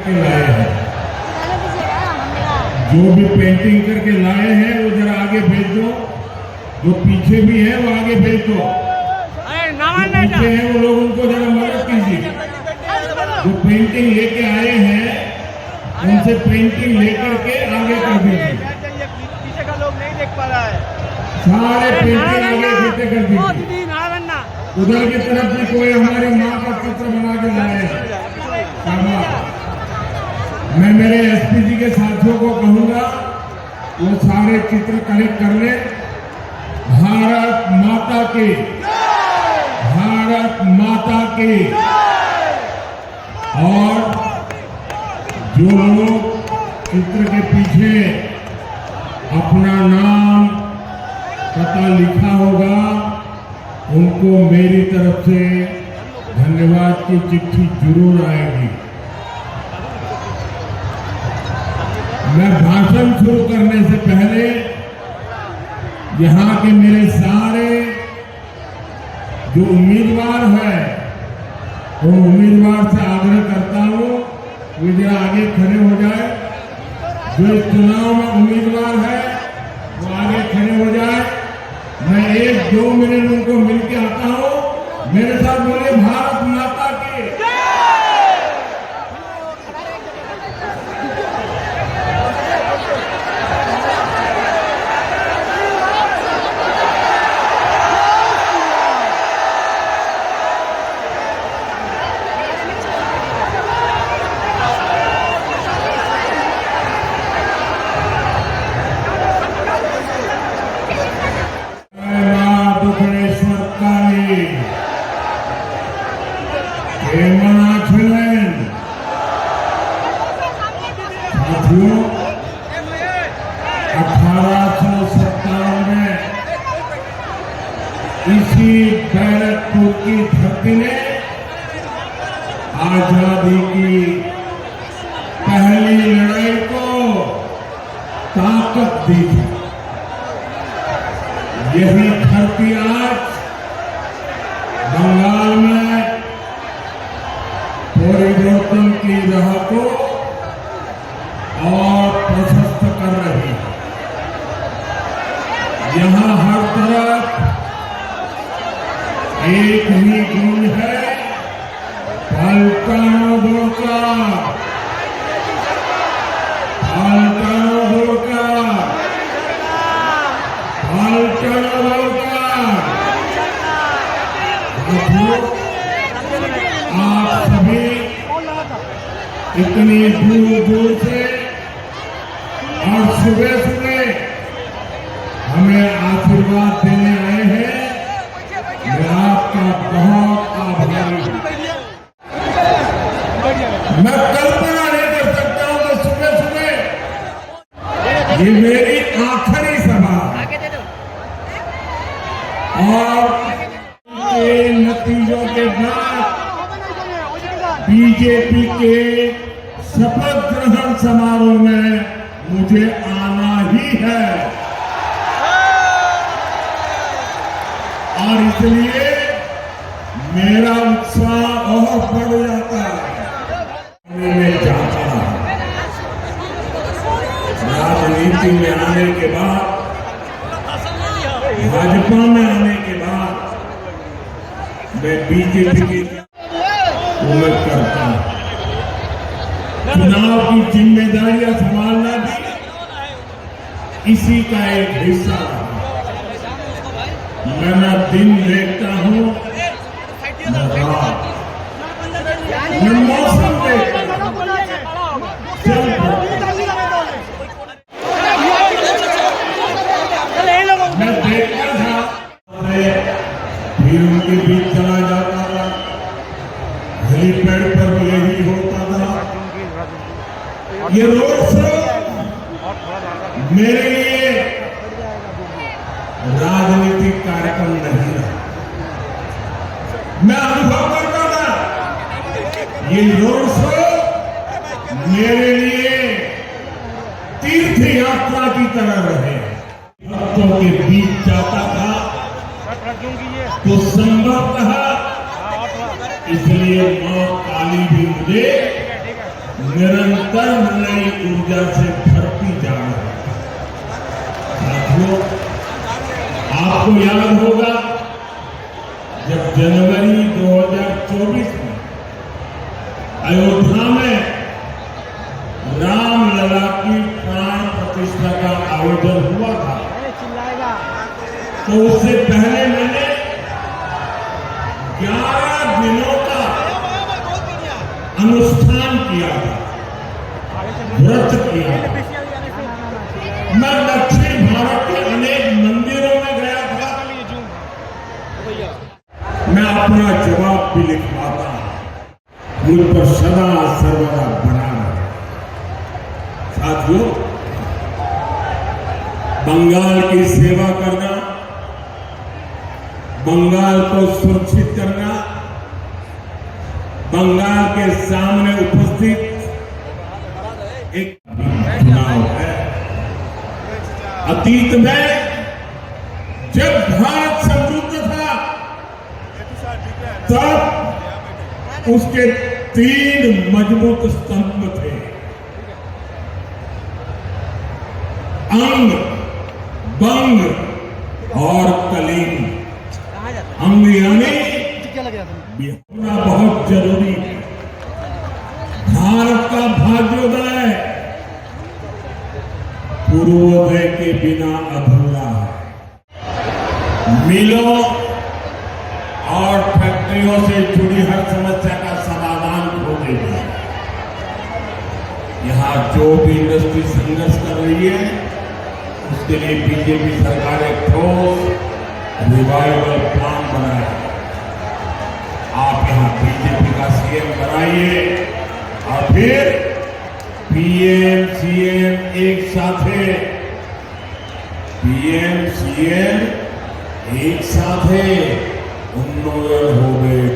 के लाए हैं। जो भी पेंटिंग करके लाए हैं वो जरा आगे भेज दो। जो पीछे भी है वो आगे भेज दो। जो पीछे है वो लोग उनको जरा मदद कीजिए। जो पेंटिंग लेके आए हैं उनसे पेंटिंग लेकर के आगे कर दीजिए। पीछे का लोग नहीं देख पा रहा है। सारे पेंटिंग आगे इकट्ठे कर दीजिए। उधर की तरफ भी कोई हमारी माँ का चित्र बना के लाए हैं। मैं मेरे एसपी जी के साथियों को कहूंगा वो सारे चित्र कलेक्ट कर ले। भारत माता की, भारत माता की। और जो लोग चित्र के पीछे अपना नाम पता लिखा होगा उनको मेरी तरफ से धन्यवाद की चिट्ठी जरूर आएगी। मैं भाषण शुरू करने से पहले यहाँ के मेरे सारे जो उम्मीदवार हैं उन उम्मीदवार से आग्रह करता हूँ वो जरा आगे खड़े हो जाए। जो इस चुनाव में उम्मीदवार है वो आगे खड़े हो जाए। मैं 1-2 मिनट उनको मिलके आता हूँ। मेरे साथ बोले भारत माता की। साथियों 1857 में इसी बैरकपुर की धरती ने आजादी की पहली लड़ाई को ताकत दी थी। यही धरती आज बंगाल में परिवर्तन की राह को और प्रशस्त कर रही है। यहाँ हर तरफ एक ही गूंज है, पलटनो बोलकर, पलटनो बोलकर, पलटनो बोलकर। आप सभी इतनी दूर दूर से और सुबह सुबह हमें आशीर्वाद देने आए हैं। मैं आपका बहुत आभारी हूं। मैं कल्पना नहीं कर सकता हूं कि सुबह सुबह ये मेरी आखिरी सभा और के नतीजों के बाद बीजेपी के शपथ ग्रहण समारोह में मुझे आना ही है और इसलिए मेरा उत्साह और बढ़ जाता है। मैं चाहता हूं राजनीति में आने के बाद, भाजपा में आने के बाद मैं बीजेपी की उम्मीद करता हूं। चुनाव की जिम्मेदारियां संभालना भी इसी का एक हिस्सा है। मैं न दिन देखता हूं न रात, न मौसम देखता हूं। मैं देखता था फिर उनके बीच चला जाता था। हेलीपैड पर भी यही होता था। ये रोड शो मेरे लिए राजनीतिक कार्यक्रम नहीं रहा। मैं अनुभव करता था ये रोड शो मेरे लिए तीर्थ यात्रा की तरह रहे। भक्तों के बीच जाता था तो संभवतः इसलिए मां काली भी मुझे निरंतर नई ऊर्जा से भरती जा रही है। साथियों, आपको याद होगा जब जनवरी 2024 में अयोध्या में रामलला की प्राण प्रतिष्ठा का आयोजन हुआ था, तो उससे पहले मैंने 11 दिनों का अनुष्ठान किया था, व्रत किया था। मैं दक्षिण भारत के अनेक मंदिरों में गया था। मैं अपना जवाब भी लिखवाता हूं, मुझ पर सदा सर्वदा बना रहे। साथियों, बंगाल की सेवा करना, बंगाल को सुरक्षित करना, बंगाल के सामने उपस्थित एक चुनाव है। अतीत में जब भारत समृद्ध था, तब उसके 3 मजबूत स्तंभ थे: अंग, बंग और कलिंग। अंग यानी होना बहुत जरूरी है। भारत का भाग्योदय पूर्वोदय के बिना अधूरा है। मिलों और फैक्ट्रियों से जुड़ी हर समस्या का समाधान खोजेगी। यहां जो भी इंडस्ट्री संघर्ष कर रही है, उसके लिए बीजेपी सरकार एक ठोस रिवाइवल प्लान बनाए। आप यहां बीजेपी का सीएम बनाइए और फिर पीएम सीएम एक साथे, पीएम सीएम एक साथे उन्नयन हो गए।